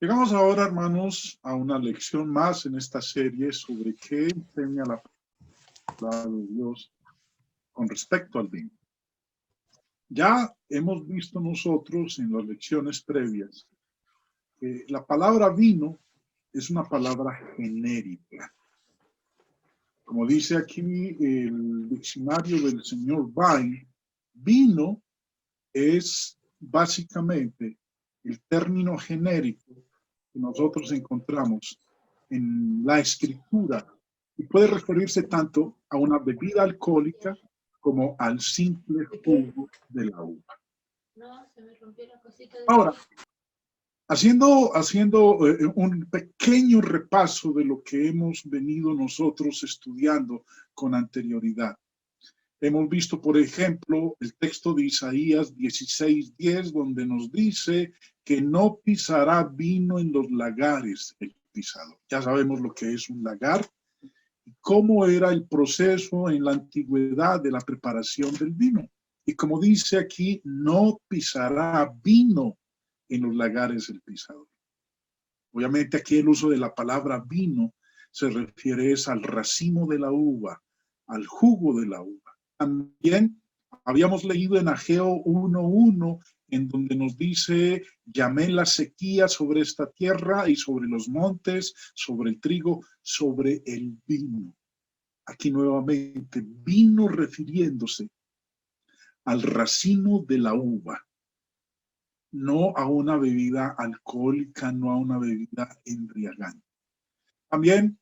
Llegamos ahora, hermanos, a una lección más en esta serie sobre qué enseña la palabra de Dios con respecto al vino. Ya hemos visto nosotros en las lecciones previas que la palabra vino es una palabra genérica. Como dice aquí el diccionario del señor Vine, vino es básicamente el término genérico que nosotros encontramos en la escritura y puede referirse tanto a una bebida alcohólica como al simple jugo de la uva. Ahora, haciendo un pequeño repaso de lo que hemos venido nosotros estudiando con anterioridad. Hemos visto, por ejemplo, el texto de Isaías 16:10, donde nos dice que no pisará vino en los lagares el pisador. Ya sabemos lo que es un lagar y cómo era el proceso en la antigüedad de la preparación del vino. Y como dice aquí, no pisará vino en los lagares el pisador. Obviamente aquí el uso de la palabra vino se refiere al racimo de la uva, al jugo de la uva. También habíamos leído en Ageo 1:1, en donde nos dice, llamé la sequía sobre esta tierra y sobre los montes, sobre el trigo, sobre el vino. Aquí nuevamente, vino refiriéndose al racimo de la uva, no a una bebida alcohólica, no a una bebida embriagante. También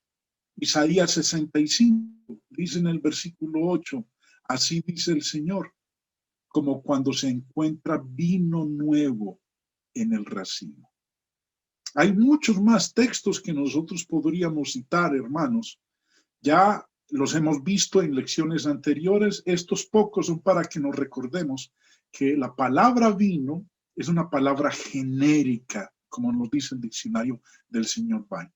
Isaías 65 dice en el versículo 8, así dice el Señor, como cuando se encuentra vino nuevo en el racimo. Hay muchos más textos que nosotros podríamos citar, hermanos. Ya los hemos visto en lecciones anteriores. Estos pocos son para que nos recordemos que la palabra vino es una palabra genérica, como nos dice el diccionario del señor Vine.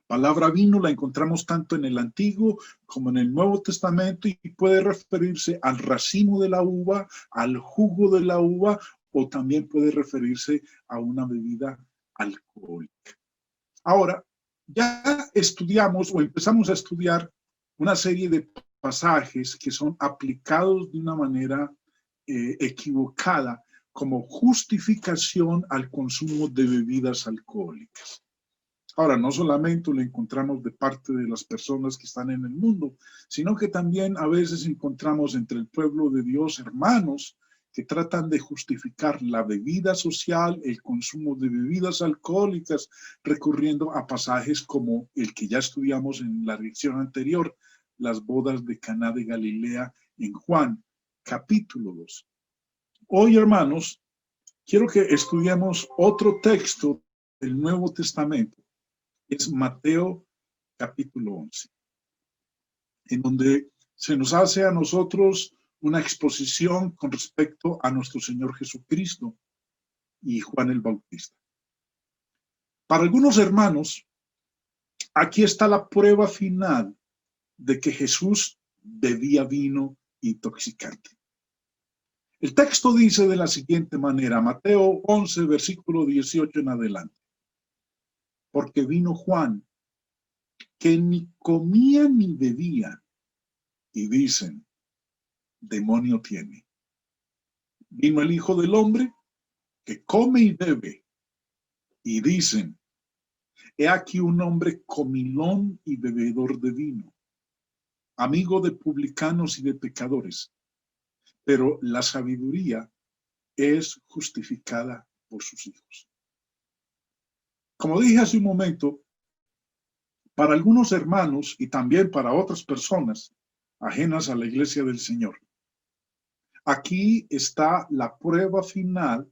Palabra vino la encontramos tanto en el Antiguo como en el Nuevo Testamento y puede referirse al racimo de la uva, al jugo de la uva o también puede referirse a una bebida alcohólica. Ahora, ya estudiamos o empezamos a estudiar una serie de pasajes que son aplicados de una manera equivocada como justificación al consumo de bebidas alcohólicas. Ahora, no solamente lo encontramos de parte de las personas que están en el mundo, sino que también a veces encontramos entre el pueblo de Dios hermanos que tratan de justificar la bebida social, el consumo de bebidas alcohólicas, recurriendo a pasajes como el que ya estudiamos en la lección anterior, las bodas de Caná de Galilea en Juan, capítulo 2. Hoy, hermanos, quiero que estudiemos otro texto del Nuevo Testamento. Es Mateo capítulo 11, en donde se nos hace a nosotros una exposición con respecto a nuestro Señor Jesucristo y Juan el Bautista. Para algunos hermanos, aquí está la prueba final de que Jesús bebía vino intoxicante. El texto dice de la siguiente manera, Mateo 11, versículo 18 en adelante. Porque vino Juan, que ni comía ni bebía, y dicen, demonio tiene. Vino el Hijo del Hombre, que come y bebe, y dicen, he aquí un hombre comilón y bebedor de vino, amigo de publicanos y de pecadores, pero la sabiduría es justificada por sus hijos. Como dije hace un momento, para algunos hermanos y también para otras personas ajenas a la iglesia del Señor, aquí está la prueba final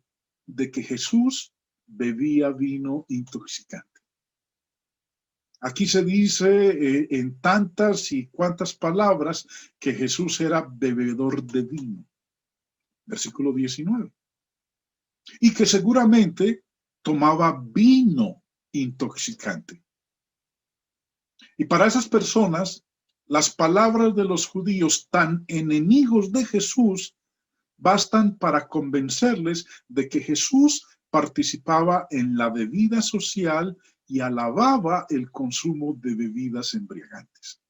de que Jesús bebía vino intoxicante. Aquí se dice en tantas y cuantas palabras que Jesús era bebedor de vino. Versículo 19. Y que seguramente tomaba vino intoxicante. Y para esas personas, las palabras de los judíos tan enemigos de Jesús bastan para convencerles de que Jesús participaba en la bebida social y alababa el consumo de bebidas embriagantes.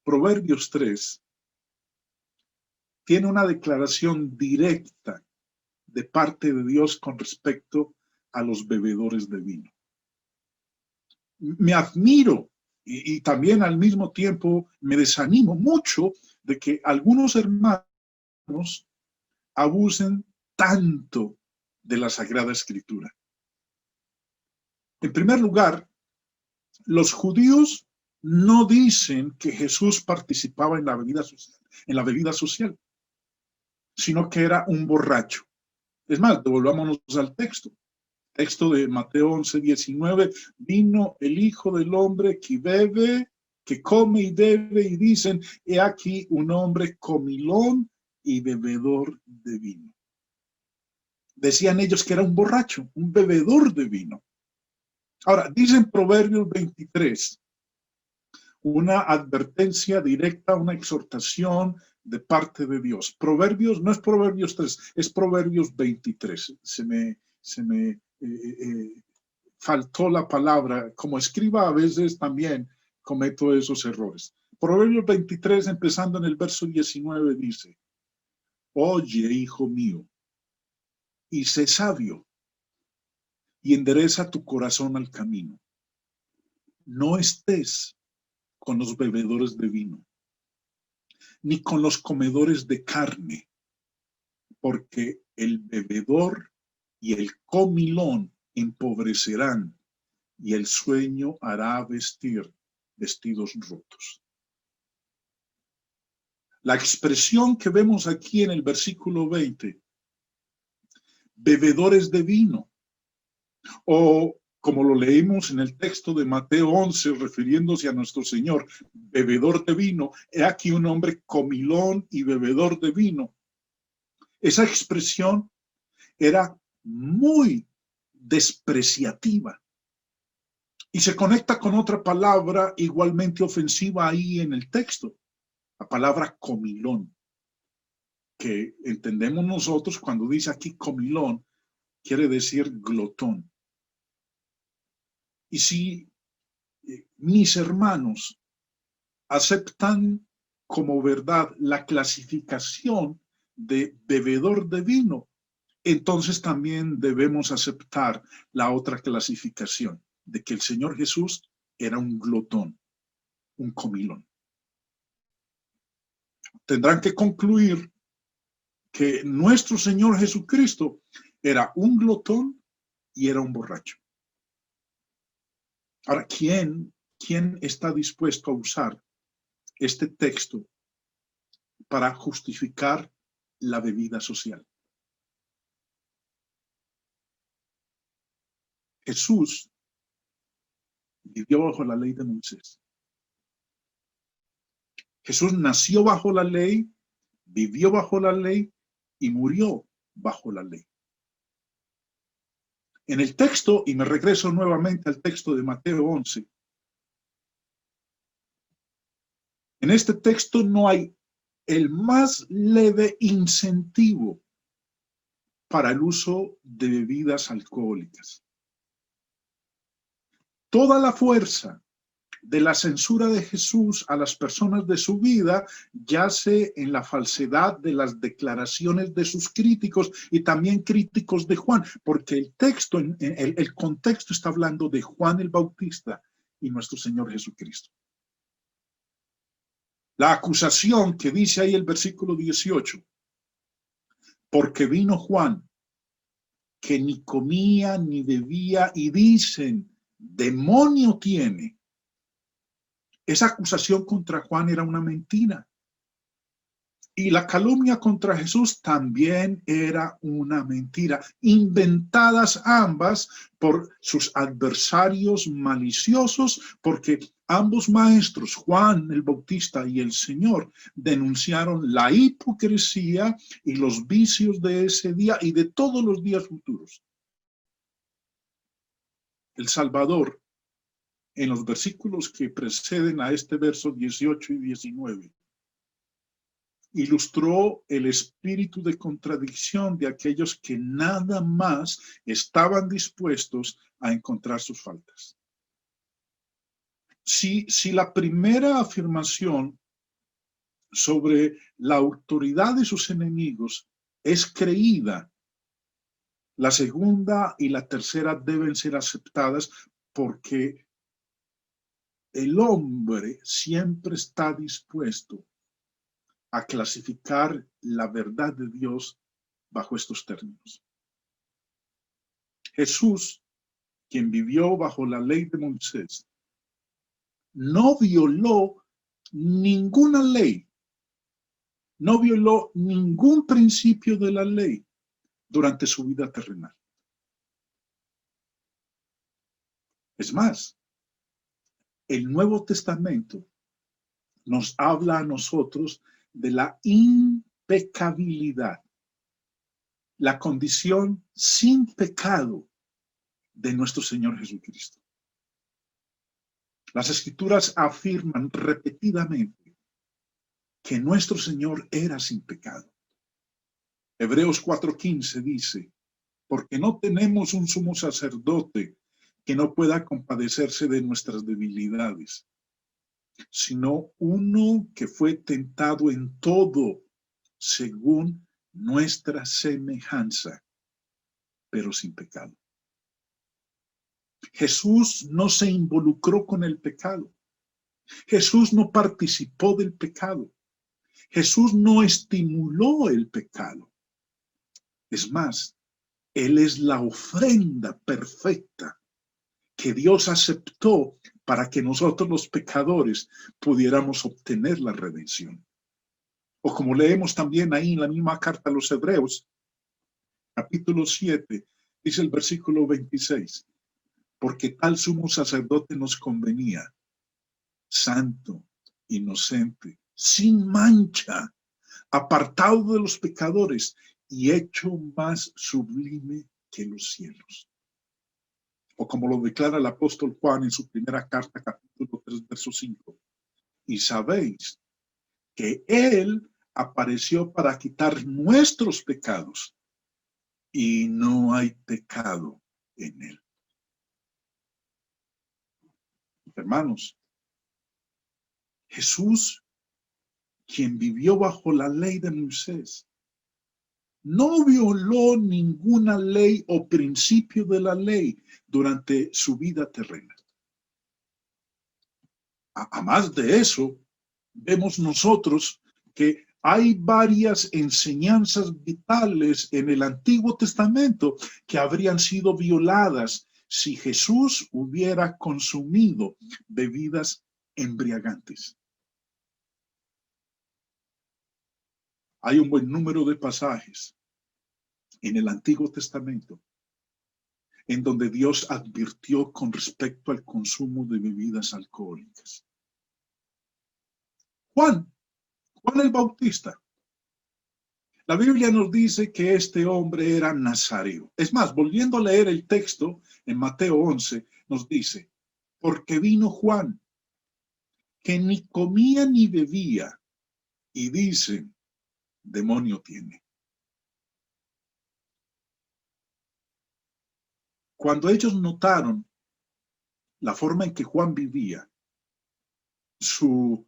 Proverbios 3 tiene una declaración directa de parte de Dios con respecto a los bebedores de vino. Me admiro y también al mismo tiempo me desanimo mucho de que algunos hermanos abusen tanto de la Sagrada Escritura. En primer lugar, los judíos no dicen que Jesús participaba en la bebida social, sino que era un borracho. Es más, devolvámonos al texto. Texto de Mateo 11:19, vino el Hijo del Hombre que bebe, que come y bebe, y dicen, he aquí un hombre comilón y bebedor de vino. Decían ellos que era un borracho, un bebedor de vino. Ahora, dicen Proverbios 23, una advertencia directa, una exhortación de parte de Dios. Proverbios, no es Proverbios 3, es Proverbios 23. Se me faltó la palabra. Como escriba, a veces también cometo esos errores. Proverbios 23, empezando en el verso 19, dice, oye, hijo mío, y sé sabio, y endereza tu corazón al camino. No estés con los bebedores de vino, ni con los comedores de carne, porque el bebedor y el comilón empobrecerán, y el sueño hará vestir vestidos rotos. La expresión que vemos aquí en el versículo 20, bebedores de vino, o como lo leímos en el texto de Mateo 11, refiriéndose a nuestro Señor, bebedor de vino, he aquí un hombre comilón y bebedor de vino. Esa expresión era muy despreciativa y se conecta con otra palabra igualmente ofensiva ahí en el texto, la palabra comilón, que entendemos nosotros cuando dice aquí comilón, quiere decir glotón. Y si mis hermanos aceptan como verdad la clasificación de bebedor de vino, entonces también debemos aceptar la otra clasificación de que el Señor Jesús era un glotón, un comilón. Tendrán que concluir que nuestro Señor Jesucristo era un glotón y era un borracho. Ahora, ¿quién está dispuesto a usar este texto para justificar la bebida social? Jesús vivió bajo la ley de Moisés. Jesús nació bajo la ley, vivió bajo la ley y murió bajo la ley. En el texto, y me regreso nuevamente al texto de Mateo 11, en este texto no hay el más leve incentivo para el uso de bebidas alcohólicas. Toda la fuerza de la censura de Jesús a las personas de su vida yace en la falsedad de las declaraciones de sus críticos y también críticos de Juan, porque el texto, el contexto está hablando de Juan el Bautista y nuestro Señor Jesucristo. La acusación que dice ahí el versículo 18, porque vino Juan, que ni comía ni bebía, y dicen, demonio tiene. Esa acusación contra Juan era una mentira. Y la calumnia contra Jesús también era una mentira, inventadas ambas por sus adversarios maliciosos, porque ambos maestros, Juan el Bautista y el Señor, denunciaron la hipocresía y los vicios de ese día y de todos los días futuros. El Salvador, en los versículos que preceden a este verso 18 y 19, ilustró el espíritu de contradicción de aquellos que nada más estaban dispuestos a encontrar sus faltas. Si la primera afirmación sobre la autoridad de sus enemigos es creída, la segunda y la tercera deben ser aceptadas porque el hombre siempre está dispuesto a clasificar la verdad de Dios bajo estos términos. Jesús, quien vivió bajo la ley de Moisés, no violó ninguna ley, no violó ningún principio de la ley durante su vida terrenal. Es más, el Nuevo Testamento nos habla a nosotros de la impecabilidad, la condición sin pecado de nuestro Señor Jesucristo. Las Escrituras afirman repetidamente que nuestro Señor era sin pecado. Hebreos 4:15 dice, porque no tenemos un sumo sacerdote que no pueda compadecerse de nuestras debilidades, sino uno que fue tentado en todo según nuestra semejanza, pero sin pecado. Jesús no se involucró con el pecado. Jesús no participó del pecado. Jesús no estimuló el pecado. Es más, Él es la ofrenda perfecta que Dios aceptó para que nosotros los pecadores pudiéramos obtener la redención. O como leemos también ahí en la misma carta a los Hebreos, capítulo 7, dice el versículo 26, porque tal sumo sacerdote nos convenía, santo, inocente, sin mancha, apartado de los pecadores y hecho más sublime que los cielos. O como lo declara el apóstol Juan en su primera carta, capítulo 3, verso 5. Y sabéis que Él apareció para quitar nuestros pecados y no hay pecado en Él. Hermanos, Jesús, quien vivió bajo la ley de Moisés, no violó ninguna ley o principio de la ley durante su vida terrena. A más de eso, vemos nosotros que hay varias enseñanzas vitales en el Antiguo Testamento que habrían sido violadas si Jesús hubiera consumido bebidas embriagantes. Hay un buen número de pasajes en el Antiguo Testamento en donde Dios advirtió con respecto al consumo de bebidas alcohólicas. Juan el Bautista. La Biblia nos dice que este hombre era nazareo. Es más, volviendo a leer el texto en Mateo 11, nos dice, porque vino Juan, que ni comía ni bebía, y dicen, demonio tiene. Cuando ellos notaron la forma en que Juan vivía, su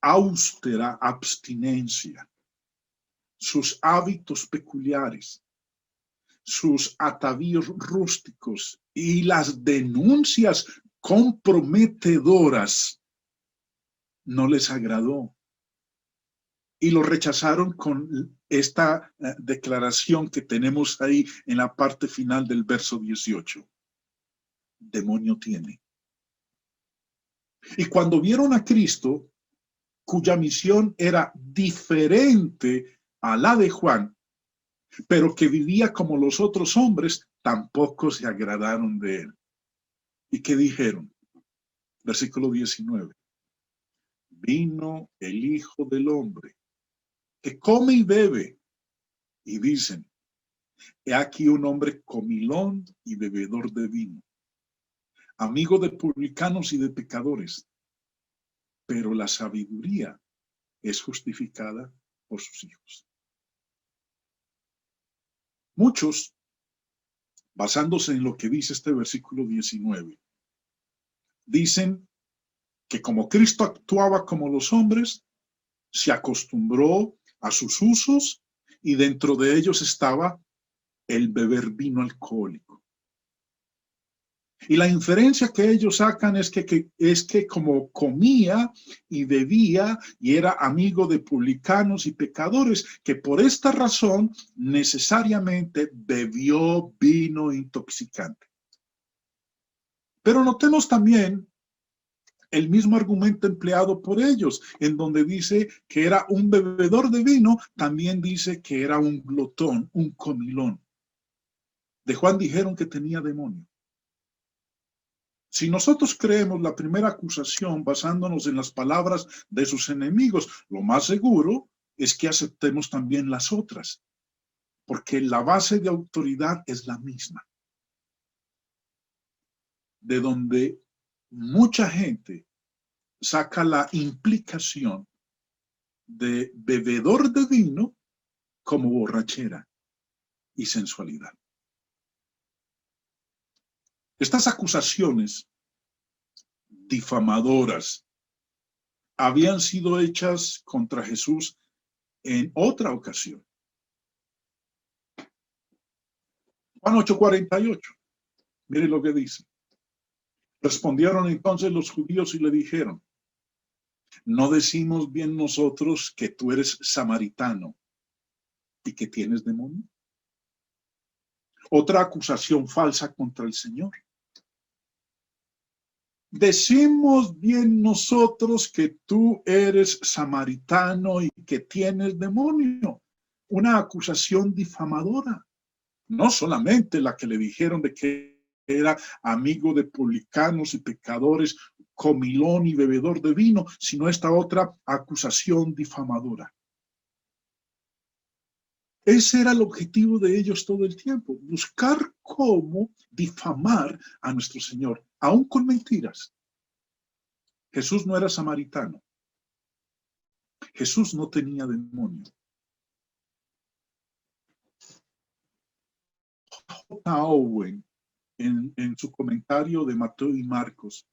austera abstinencia, sus hábitos peculiares, sus atavíos rústicos y las denuncias comprometedoras, no les agradó y lo rechazaron con esta declaración que tenemos ahí en la parte final del verso 18. Demonio tiene. Y cuando vieron a Cristo, cuya misión era diferente a la de Juan, pero que vivía como los otros hombres, tampoco se agradaron de él. ¿Y qué dijeron? Versículo 19. Vino el Hijo del Hombre, que come y bebe, y dicen, he aquí un hombre comilón y bebedor de vino, amigo de publicanos y de pecadores, pero la sabiduría es justificada por sus hijos. Muchos, basándose en lo que dice este versículo 19, dicen que como Cristo actuaba como los hombres, se acostumbró a sus usos y dentro de ellos estaba el beber vino alcohólico. Y la inferencia que ellos sacan es que como comía y bebía y era amigo de publicanos y pecadores, que por esta razón necesariamente bebió vino intoxicante. Pero notemos también el mismo argumento empleado por ellos, en donde dice que era un bebedor de vino, también dice que era un glotón, un comilón. De Juan dijeron que tenía demonio. Si nosotros creemos la primera acusación basándonos en las palabras de sus enemigos, lo más seguro es que aceptemos también las otras, porque la base de autoridad es la misma. De donde mucha gente saca la implicación de bebedor de vino como borrachera y sensualidad. Estas acusaciones difamadoras habían sido hechas contra Jesús en otra ocasión. Juan 8:48. Mire lo que dice. Respondieron entonces los judíos y le dijeron: ¿no decimos bien nosotros que tú eres samaritano y que tienes demonio? Otra acusación falsa contra el Señor. Decimos bien nosotros que tú eres samaritano y que tienes demonio. Una acusación difamadora. No solamente la que le dijeron de que era amigo de publicanos y pecadores, comilón y bebedor de vino, sino esta otra acusación difamadora. Ese era el objetivo de ellos todo el tiempo, buscar cómo difamar a nuestro Señor, aún con mentiras. Jesús no era samaritano. Jesús no tenía demonio. J. Owen, en su comentario de Mateo y Marcos,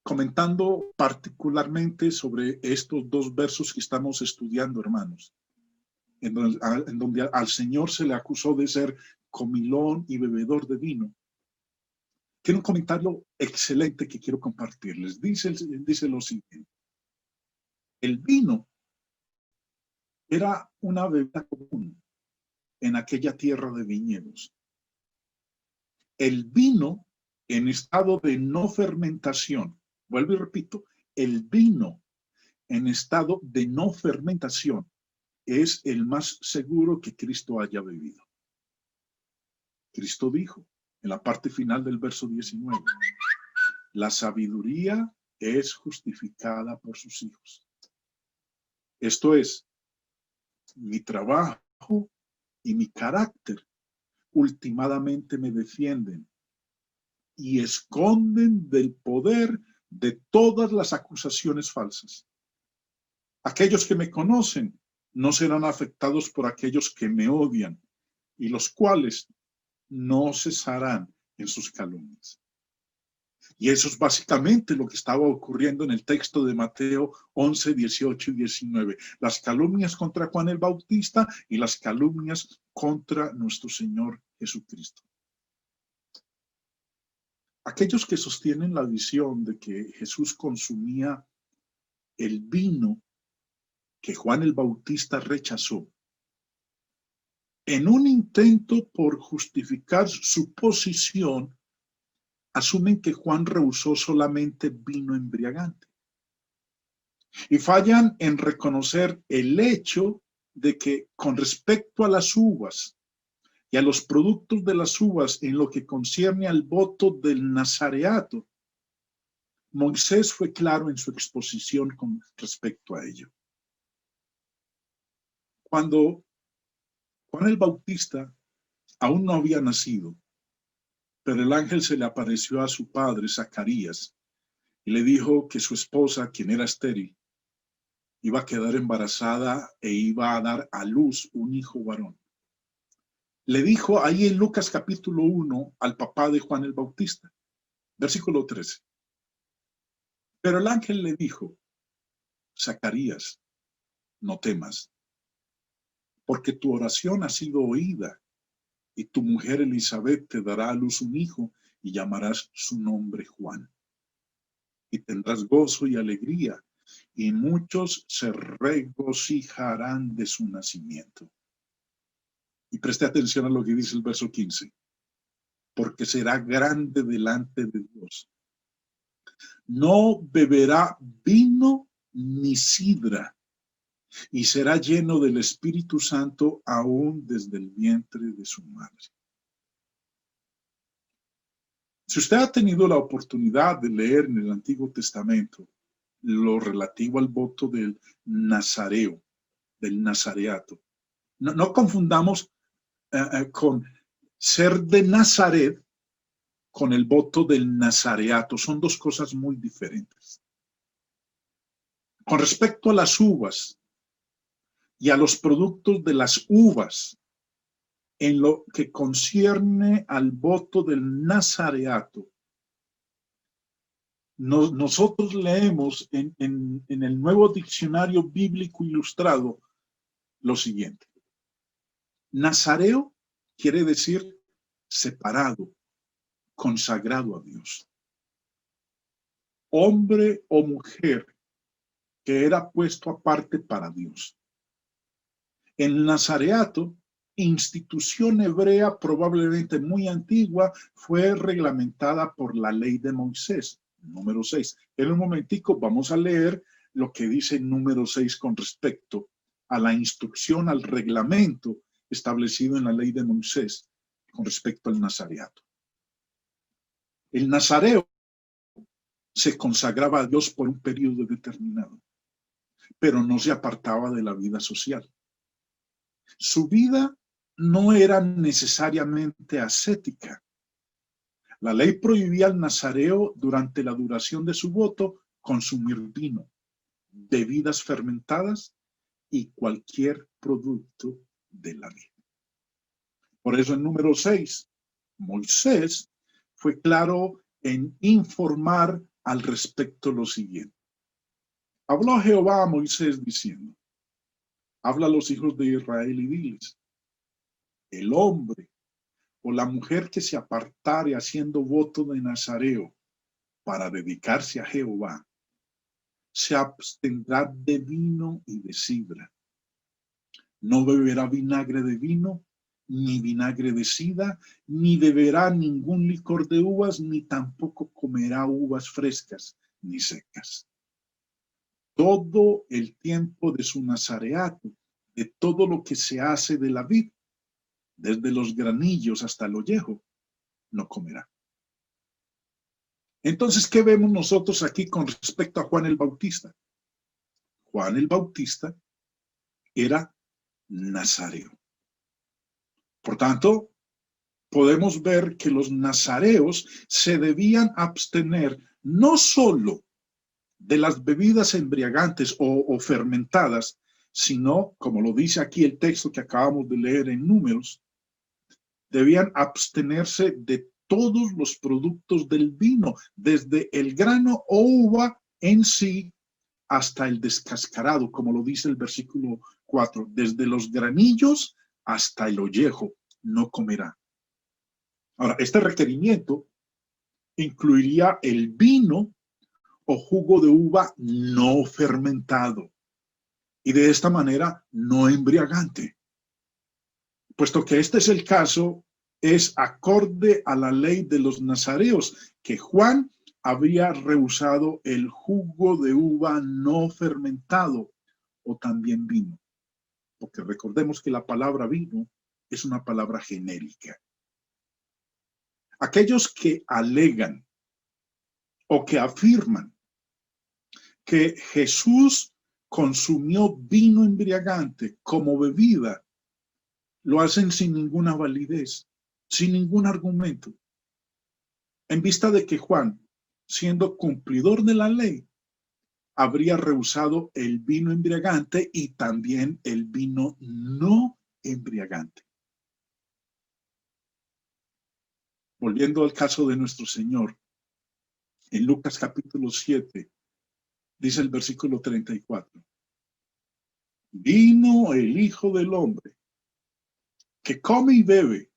comentando particularmente sobre estos dos versos que estamos estudiando, hermanos, en donde al Señor se le acusó de ser comilón y bebedor de vino. Tiene un comentario excelente que quiero compartirles. Dice lo siguiente. El vino era una bebida común en aquella tierra de viñedos. El vino en estado de no fermentación, vuelvo y repito, el vino en estado de no fermentación es el más seguro que Cristo haya bebido. Cristo dijo en la parte final del verso 19, la sabiduría es justificada por sus hijos. Esto es, mi trabajo y mi carácter últimamente me defienden y esconden del poder de todas las acusaciones falsas. Aquellos que me conocen no serán afectados por aquellos que me odian y los cuales no cesarán en sus calumnias. Y eso es básicamente lo que estaba ocurriendo en el texto de Mateo 11, 18 y 19. Las calumnias contra Juan el Bautista y las calumnias contra nuestro Señor Jesucristo. Aquellos que sostienen la visión de que Jesús consumía el vino que Juan el Bautista rechazó, en un intento por justificar su posición, asumen que Juan rehusó solamente vino embriagante. Y fallan en reconocer el hecho de que con respecto a las uvas y a los productos de las uvas en lo que concierne al voto del nazareato, Moisés fue claro en su exposición con respecto a ello. Cuando Juan el Bautista aún no había nacido, pero el ángel se le apareció a su padre, Zacarías, y le dijo que su esposa, quien era estéril, iba a quedar embarazada e iba a dar a luz un hijo varón. Le dijo ahí en Lucas capítulo 1 al papá de Juan el Bautista, versículo 13. Pero el ángel le dijo, Zacarías, no temas, porque tu oración ha sido oída, y tu mujer Elizabeth te dará a luz un hijo, y llamarás su nombre Juan. Y tendrás gozo y alegría, y muchos se regocijarán de su nacimiento. Y preste atención a lo que dice el verso 15. Porque será grande delante de Dios. No beberá vino ni sidra, y será lleno del Espíritu Santo aún desde el vientre de su madre. Si usted ha tenido la oportunidad de leer en el Antiguo Testamento lo relativo al voto del nazareo, del nazareato, no confundamos con ser de Nazaret con el voto del nazareato. Son dos cosas muy diferentes. Con respecto a las uvas y a los productos de las uvas, en lo que concierne al voto del nazareato, nosotros leemos en el Nuevo Diccionario Bíblico Ilustrado lo siguiente. Nazareo quiere decir separado, consagrado a Dios. Hombre o mujer que era puesto aparte para Dios. El nazareato, institución hebrea probablemente muy antigua, fue reglamentada por la ley de Moisés, número 6. En un momentico vamos a leer lo que dice número 6 con respecto a la instrucción, al reglamento establecido en la ley de Moisés con respecto al nazareato. El nazareo se consagraba a Dios por un periodo determinado, pero no se apartaba de la vida social. Su vida no era necesariamente ascética. La ley prohibía al nazareo durante la duración de su voto consumir vino, bebidas fermentadas y cualquier producto de la vid. Por eso en número 6, Moisés fue claro en informar al respecto lo siguiente. Habló Jehová a Moisés diciendo, habla a los hijos de Israel y diles, el hombre o la mujer que se apartare haciendo voto de nazareo para dedicarse a Jehová, se abstendrá de vino y de sidra. No beberá vinagre de vino, ni vinagre de sidra, ni beberá ningún licor de uvas, ni tampoco comerá uvas frescas ni secas. Todo el tiempo de su nazareato, de todo lo que se hace de la vid, desde los granillos hasta el ollejo, no comerá. Entonces, ¿qué vemos nosotros aquí con respecto a Juan el Bautista? Juan el Bautista era nazareo. Por tanto, podemos ver que los nazareos se debían abstener no solo de las bebidas embriagantes o fermentadas, sino, como lo dice aquí el texto que acabamos de leer en Números, debían abstenerse de todos los productos del vino, desde el grano o uva en sí hasta el descascarado, como lo dice el versículo 4, desde los granillos hasta el ollejo no comerá. Ahora, este requerimiento incluiría el vino o jugo de uva no fermentado y de esta manera no embriagante. Puesto que este es el caso, es acorde a la ley de los nazareos, que Juan había rehusado el jugo de uva no fermentado o también vino. Porque recordemos que la palabra vino es una palabra genérica. Aquellos que alegan o que afirman que Jesús consumió vino embriagante como bebida, lo hacen sin ninguna validez, sin ningún argumento. En vista de que Juan, siendo cumplidor de la ley, habría rehusado el vino embriagante y también el vino no embriagante. Volviendo al caso de nuestro Señor, en Lucas capítulo 7, dice el versículo 34. Vino el Hijo del Hombre, que come y bebe,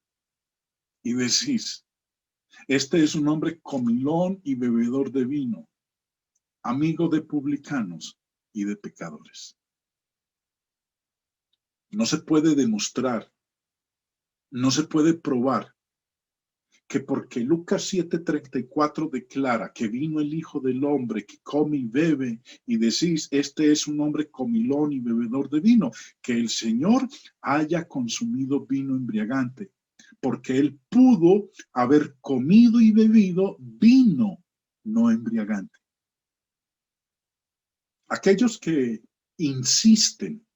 y decís, este es un hombre comilón y bebedor de vino, amigo de publicanos y de pecadores. No se puede demostrar, no se puede probar que porque Lucas 7:34 declara que vino el Hijo del Hombre que come y bebe, y decís, este es un hombre comilón y bebedor de vino, que el Señor haya consumido vino embriagante, porque él pudo haber comido y bebido vino no embriagante. Aquellos que insisten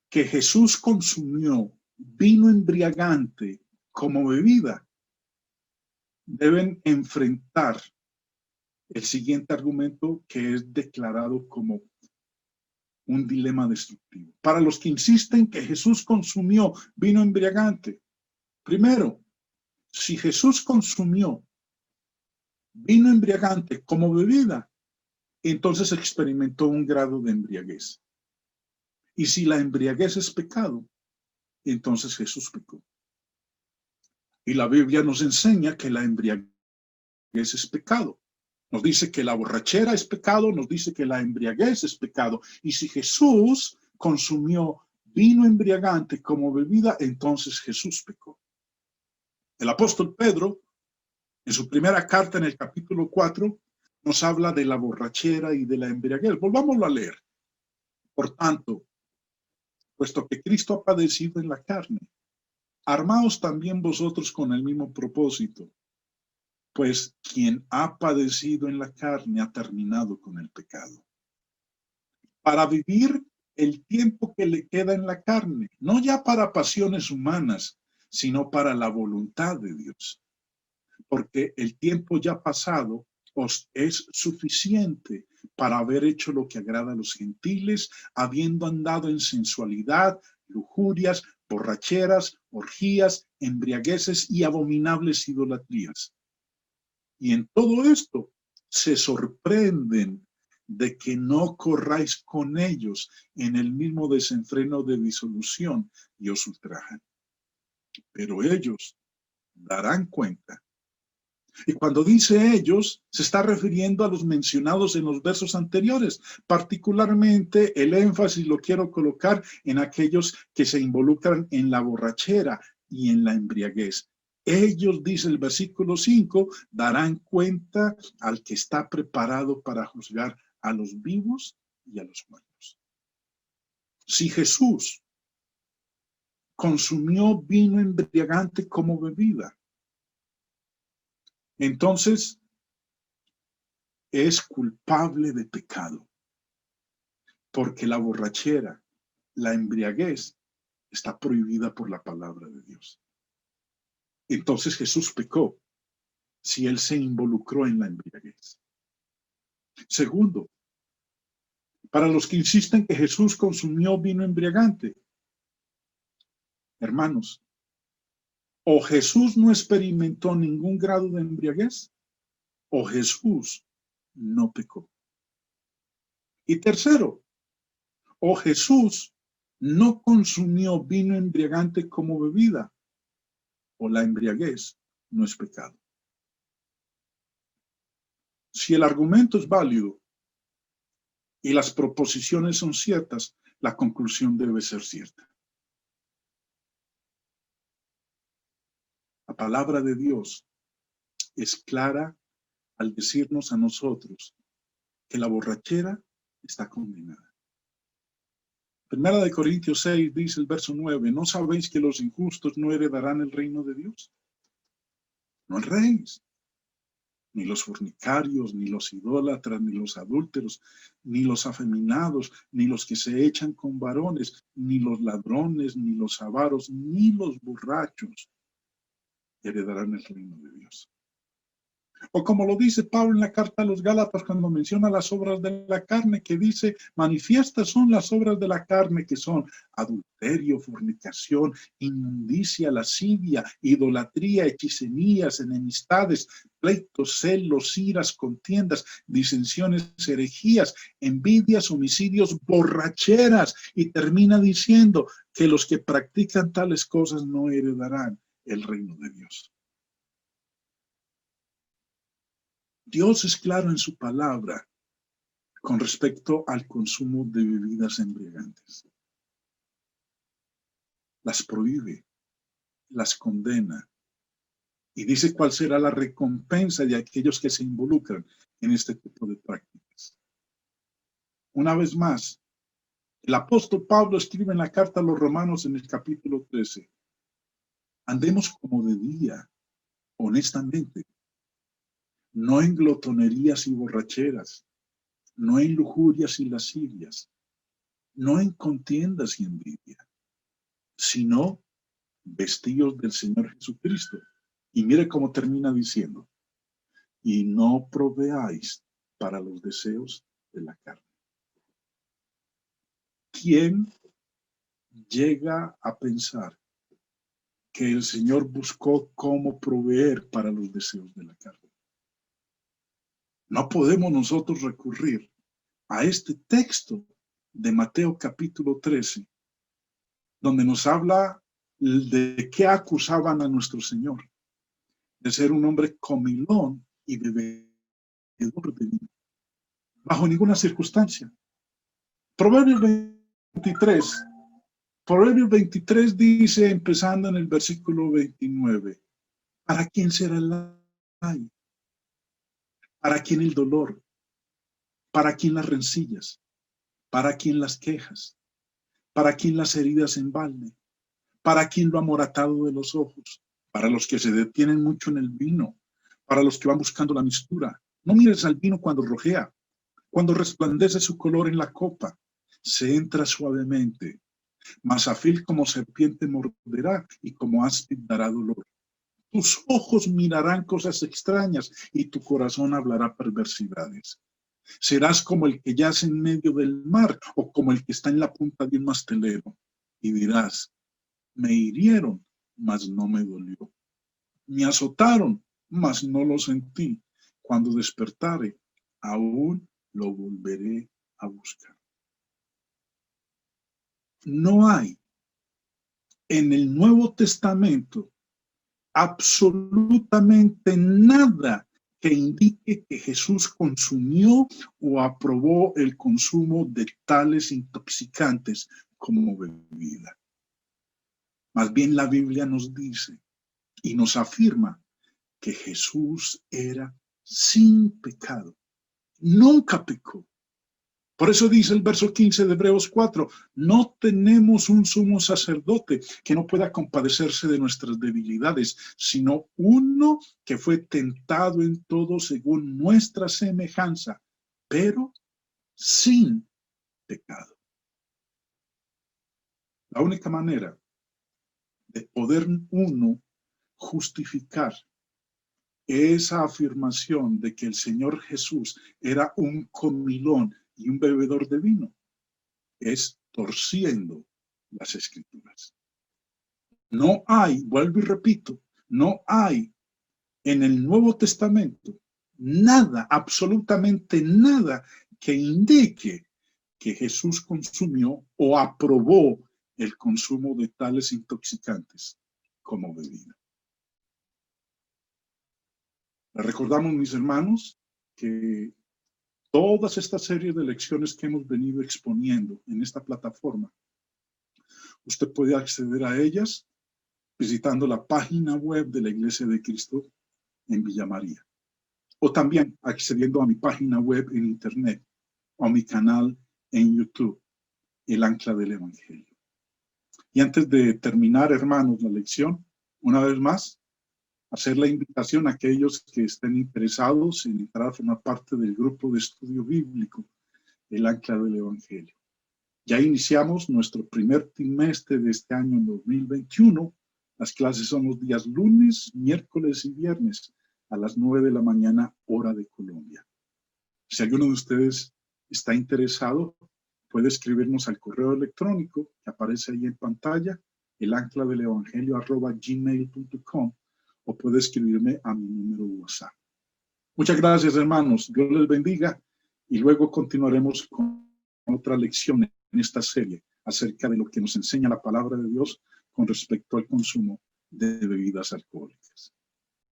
que Jesús consumió vino embriagante como bebida, deben enfrentar el siguiente argumento que es declarado como un dilema destructivo. Para los que insisten que Jesús consumió vino embriagante, primero, si Jesús consumió vino embriagante como bebida, entonces experimentó un grado de embriaguez. Y si la embriaguez es pecado, entonces Jesús pecó. Y la Biblia nos enseña que la embriaguez es pecado. Nos dice que la borrachera es pecado, nos dice que la embriaguez es pecado. Y si Jesús consumió vino embriagante como bebida, entonces Jesús pecó. El apóstol Pedro, en su primera carta en el capítulo 4, nos habla de la borrachera y de la embriaguez. Volvámoslo a leer. Por tanto, puesto que Cristo ha padecido en la carne, armaos también vosotros con el mismo propósito, pues quien ha padecido en la carne ha terminado con el pecado, para vivir el tiempo que le queda en la carne, no ya para pasiones humanas, sino para la voluntad de Dios, porque el tiempo ya pasado os es suficiente para haber hecho lo que agrada a los gentiles, habiendo andado en sensualidad, lujurias, borracheras, orgías, embriagueces y abominables idolatrías. Y en todo esto se sorprenden de que no corráis con ellos en el mismo desenfreno de disolución y os ultrajan. Pero ellos darán cuenta. Y cuando dice ellos, se está refiriendo a los mencionados en los versos anteriores. Particularmente el énfasis lo quiero colocar en aquellos que se involucran en la borrachera y en la embriaguez. Ellos, dice el versículo 5, darán cuenta al que está preparado para juzgar a los vivos y a los muertos. Si Jesús consumió vino embriagante como bebida, entonces es culpable de pecado, porque la borrachera, la embriaguez, está prohibida por la palabra de Dios. Entonces Jesús pecó si él se involucró en la embriaguez. Segundo, para los que insisten que Jesús consumió vino embriagante, hermanos, o Jesús no experimentó ningún grado de embriaguez, o Jesús no pecó. Y tercero, o Jesús no consumió vino embriagante como bebida, o la embriaguez no es pecado. Si el argumento es válido y las proposiciones son ciertas, la conclusión debe ser cierta. La palabra de Dios es clara al decirnos a nosotros que la borrachera está condenada. Primera de Corintios 6 dice el verso 9, ¿no sabéis que los injustos no heredarán el reino de Dios? No erréis, ni los fornicarios, ni los idólatras, ni los adúlteros, ni los afeminados, ni los que se echan con varones, ni los ladrones, ni los avaros, ni los borrachos heredarán el reino de Dios. O como lo dice Pablo en la carta a los Gálatas cuando menciona las obras de la carne, que dice, manifiestas son las obras de la carne, que son adulterio, fornicación, inmundicia, lascivia, idolatría, hechicerías, enemistades, pleitos, celos, iras, contiendas, disensiones, herejías, envidias, homicidios, borracheras. Y termina diciendo que los que practican tales cosas no heredarán el reino de Dios. Dios es claro en su palabra con respecto al consumo de bebidas embriagantes. Las prohíbe, las condena y dice cuál será la recompensa de aquellos que se involucran en este tipo de prácticas. Una vez más, el apóstol Pablo escribe en la carta a los Romanos en el capítulo 13: andemos como de día, honestamente, no en glotonerías y borracheras, no en lujurias y lascivias, no en contiendas y envidia, sino vestidos del Señor Jesucristo. Y mire cómo termina diciendo, y no proveáis para los deseos de la carne. ¿Quién llega a pensar que el Señor buscó cómo proveer para los deseos de la carne? No podemos nosotros recurrir a este texto de Mateo capítulo 13, donde nos habla de qué acusaban a nuestro Señor, de ser un hombre comilón y bebedor de vino. Bajo ninguna circunstancia. Proverbios 23 dice, empezando en el versículo 29, ¿para quién será el daño? ¿Para quién el dolor? ¿Para quién las rencillas? ¿Para quién las quejas? ¿Para quién las heridas en balde? ¿Para quién lo amoratado de los ojos? Para los que se detienen mucho en el vino, para los que van buscando la mistura. No mires al vino cuando rojea, cuando resplandece su color en la copa. Se entra suavemente, mas afil como serpiente morderá y como áspid dará dolor. Tus ojos mirarán cosas extrañas y tu corazón hablará perversidades. Serás como el que yace en medio del mar o como el que está en la punta de un mastelero. Y dirás, me hirieron, mas no me dolió. Me azotaron, mas no lo sentí. Cuando despertare, aún lo volveré a buscar. No hay en el Nuevo Testamento absolutamente nada que indique que Jesús consumió o aprobó el consumo de tales intoxicantes como bebida. Más bien la Biblia nos dice y nos afirma que Jesús era sin pecado. Nunca pecó. Por eso dice el verso 15 de Hebreos 4, no tenemos un sumo sacerdote que no pueda compadecerse de nuestras debilidades, sino uno que fue tentado en todo según nuestra semejanza, pero sin pecado. La única manera de poder uno justificar esa afirmación de que el Señor Jesús era un comilón y un bebedor de vino es torciendo las escrituras. No hay, vuelvo y repito, no hay en el Nuevo Testamento nada, absolutamente nada que indique que Jesús consumió o aprobó el consumo de tales intoxicantes como bebida. Les recordamos, mis hermanos, que todas estas series de lecciones que hemos venido exponiendo en esta plataforma, usted puede acceder a ellas visitando la página web de la Iglesia de Cristo en Villa María, o también accediendo a mi página web en internet o a mi canal en YouTube, El Ancla del Evangelio. Y antes de terminar, hermanos, la lección, una vez más, hacer la invitación a aquellos que estén interesados en entrar a formar parte del grupo de estudio bíblico, El Ancla del Evangelio. Ya iniciamos nuestro primer trimestre de este año 2021. Las clases son los días lunes, miércoles y viernes a las 9 de la mañana, hora de Colombia. Si alguno de ustedes está interesado, puede escribirnos al correo electrónico que aparece ahí en pantalla, elancladelevangelio@gmail.com, o puede escribirme a mi número WhatsApp. Muchas gracias, hermanos. Dios les bendiga y luego continuaremos con otra lección en esta serie acerca de lo que nos enseña la palabra de Dios con respecto al consumo de bebidas alcohólicas.